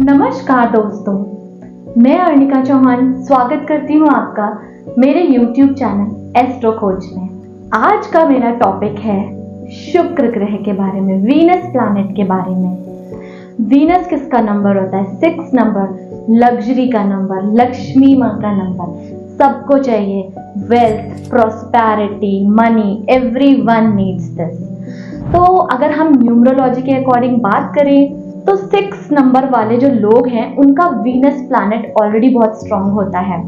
नमस्कार दोस्तों, मैं अर्निका चौहान स्वागत करती हूँ आपका मेरे YouTube चैनल एस्ट्रो कोच में। आज का मेरा टॉपिक है शुक्र ग्रह के बारे में, वीनस प्लैनेट के बारे में। वीनस किसका नंबर होता है? 6 नंबर, लग्जरी का नंबर, लक्ष्मी माँ का नंबर। सबको चाहिए wealth, prosperity, money, everyone needs this. तो अगर हम न्यूमरोलॉजी के अकॉर्डिंग बात करें तो 6 नंबर वाले जो लोग हैं उनका वीनस प्लैनेट ऑलरेडी बहुत स्ट्रांग होता है।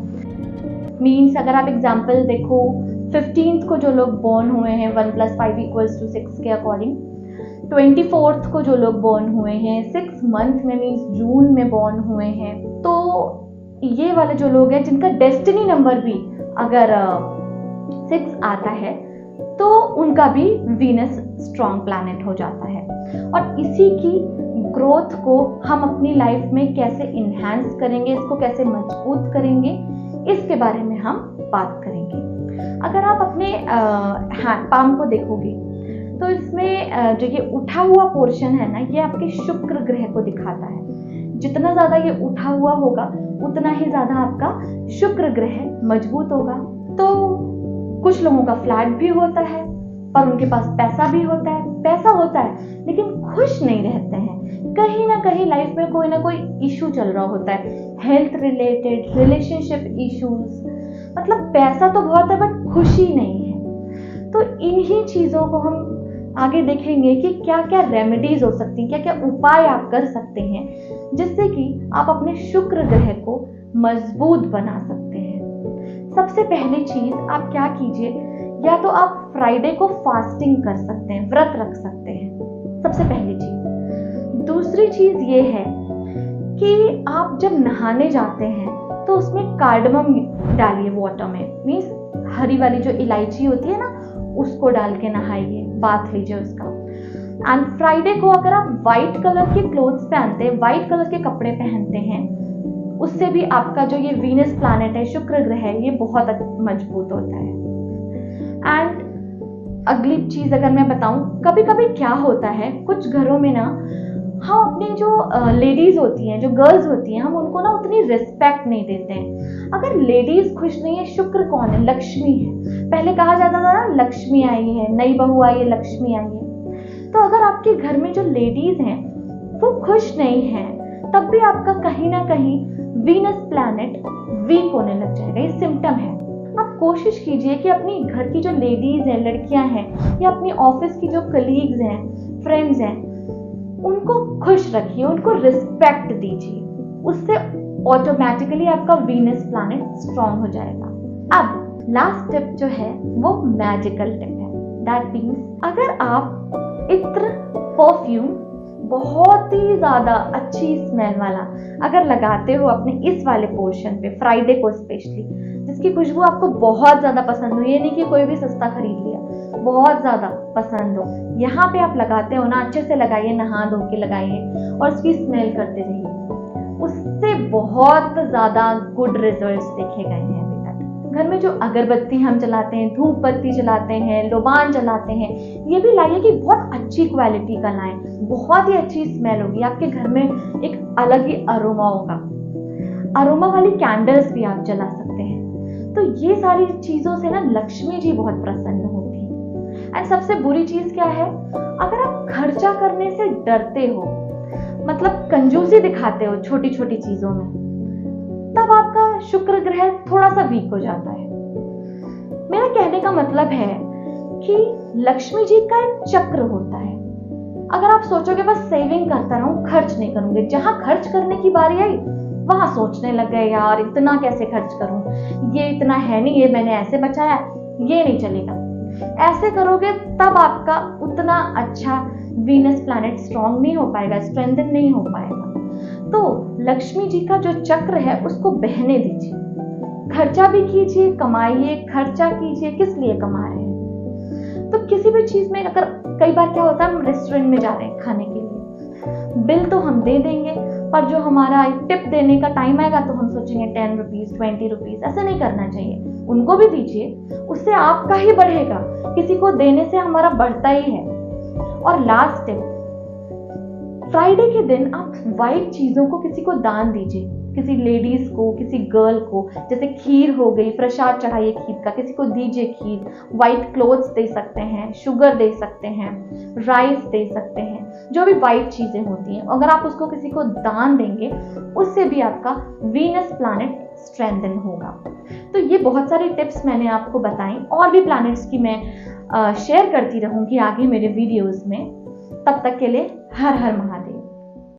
मीन्स अगर आप एग्जांपल देखो, 15th को जो लोग बोर्न हुए हैं 1 + 5 = 6 के अकॉर्डिंग, 24th को जो लोग बोर्न हुए हैं 6 मंथ में मीन्स जून में बोर्न हुए हैं, तो ये वाले जो लोग हैं जिनका डेस्टिनी नंबर भी अगर 6 आता है तो उनका भी वीनस स्ट्रांग प्लैनेट हो जाता है। और इसी की ग्रोथ को हम अपनी लाइफ में कैसे इन्हांस करेंगे, इसको कैसे मजबूत करेंगे, इसके बारे में हम बात करेंगे। अगर आप अपने पाम को देखोगे तो इसमें जो ये उठा हुआ पोर्शन है ना, ये आपके शुक्र ग्रह को दिखाता है। जितना ज़्यादा ये उठा हुआ होगा उतना ही ज़्यादा आपका शुक्र ग्रह मजबूत होगा। तो कुछ लोगों का फ्लैट भी होता है और उनके पास पैसा भी होता है लेकिन खुश नहीं रहते हैं। कहीं ना कहीं लाइफ में कोई ना कोई इशू चल रहा होता है, हेल्थ रिलेटेड, रिलेशनशिप इश्यूज, मतलब पैसा तो बहुत है बट खुशी नहीं है। तो इन्हीं चीज़ों को हम आगे देखेंगे कि क्या क्या रेमेडीज हो सकती हैं, क्या क्या उपाय आप कर सकते हैं जिससे कि आप अपने शुक्र ग्रह को मजबूत बना सकते हैं। सबसे पहली चीज आप क्या कीजिए, या तो आप फ्राइडे को फास्टिंग कर सकते हैं, व्रत रख सकते हैं, सबसे पहली चीज। दूसरी चीज ये है कि आप जब नहाने जाते हैं तो उसमें कार्डमम डालिए वाटर में, मीन्स हरी वाली जो इलायची होती है ना, उसको डाल के नहाइए, बाथ लीजिए उसका। एंड फ्राइडे को अगर आप व्हाइट कलर के क्लोथ्स पहनते हैं, व्हाइट कलर के कपड़े पहनते हैं, उससे भी आपका जो ये वीनस प्लैनेट है, शुक्र ग्रह है, ये बहुत मजबूत होता है। एंड अगली चीज अगर मैं बताऊं, कभी कभी क्या होता है कुछ घरों में ना, हम अपनी जो लेडीज होती हैं, जो गर्ल्स होती हैं, हम उनको ना उतनी रिस्पेक्ट नहीं देते हैं। अगर लेडीज खुश नहीं है, शुक्र कौन है? लक्ष्मी है। पहले कहा जाता था ना, लक्ष्मी आई है, नई बहू आई है, लक्ष्मी आई है। तो अगर आपके घर में जो लेडीज हैं वो खुश नहीं है, तब भी आपका कहीं ना कहीं वीनस प्लैनेट वीक होने लग जाएगा। ये सिम्टम है। आप कोशिश कीजिए कि अपनी घर की जो लेडीज हैं, लड़कियां हैं, या अपनी ऑफिस की जो कलीग्स हैं, फ्रेंड्स हैं, उनको खुश रखिए, उनको रिस्पेक्ट दीजिए। उससे ऑटोमेटिकली आपका वीनस प्लैनेट स्ट्रांग हो जाएगा। अब लास्ट टिप जो है वो मैजिकल टिप है। दैट मीन्स अगर आप इत्र, परफ्यूम, बहुत ही ज्यादा अच्छी स्मेल वाला अगर लगाते हो अपने इस वाले पोर्शन पे, फ्राइडे को स्पेशली, जिसकी खुशबू आपको बहुत ज्यादा पसंद हो, ये नहीं कि कोई भी सस्ता खरीद लिया, बहुत ज्यादा पसंद हो, यहाँ पे आप लगाते हो ना, अच्छे से लगाइए, नहा धो के लगाइए और उसकी स्मेल करते रहिए। उससे बहुत ज्यादा गुड रिजल्ट्स देखे गए हैं अभी तक। घर में जो अगरबत्ती हम जलाते हैं, धूप बत्ती जलाते हैं, लोबान जलाते हैं, ये भी लाइए कि बहुत अच्छी क्वालिटी का लाएं, बहुत ही अच्छी स्मेल होगी, आपके घर में एक अलग ही अरोमा होगा। अरोमा वाली कैंडल्स भी आप जला सकते हैं। तो ये सारी चीजों से ना लक्ष्मी जी बहुत प्रसन्न होती है। एंड सबसे बुरी चीज क्या है, अगर आप खर्चा करने से डरते हो, मतलब कंजूसी दिखाते हो छोटी छोटी चीजों में, तब आपका शुक्र ग्रह थोड़ा सा वीक हो जाता है। मेरा कहने का मतलब है कि लक्ष्मी जी का एक चक्र होता है। अगर आप सोचोगे बस सेविंग करता रहूं, खर्च नहीं करूंगे, जहां खर्च करने की बारी आई वहां सोचने लग गए, यार इतना कैसे खर्च करूं, ये इतना है नहीं, ये मैंने ऐसे बचाया, ये नहीं चलेगा। ऐसे करोगे तब आपका उतना अच्छा वीनस प्लैनेट स्ट्रांग नहीं हो पाएगा, स्ट्रेंथन नहीं हो पाएगा। तो लक्ष्मी जी का जो चक्र है उसको बहने दीजिए, खर्चा भी कीजिए, कमाइए, खर्चा कीजिए। किस लिए कमा रहे हैं? तो किसी भी चीज में, अगर कई बार क्या होता है, हम रेस्टोरेंट में जा रहे हैं खाने के लिए, बिल तो हम दे देंगे, पर जो हमारा टिप देने का टाइम आएगा तो हम सोचेंगे 10 रुपीज, 20 रुपीज। ऐसे नहीं करना चाहिए, उनको भी दीजिए, उससे आपका ही बढ़ेगा, किसी को देने से हमारा बढ़ता ही है। और लास्ट टिप, फ्राइडे के दिन आप वाइट चीज़ों को किसी को दान दीजिए, किसी लेडीज़ को, किसी गर्ल को। जैसे खीर हो गई, प्रसाद चढ़ाइए खीर का, किसी को दीजिए खीर। वाइट क्लोथ्स दे सकते हैं, शुगर दे सकते हैं, राइस दे सकते हैं, जो भी वाइट चीज़ें होती हैं। अगर आप उसको किसी को दान देंगे, उससे भी आपका वीनस प्लैनेट स्ट्रेंथन होगा। तो ये बहुत सारी टिप्स मैंने आपको बताई, और भी प्लैनेट्स की मैं शेयर करती रहूँगी आगे मेरे वीडियोज़ में। तब तक के लिए हर हर महादेव।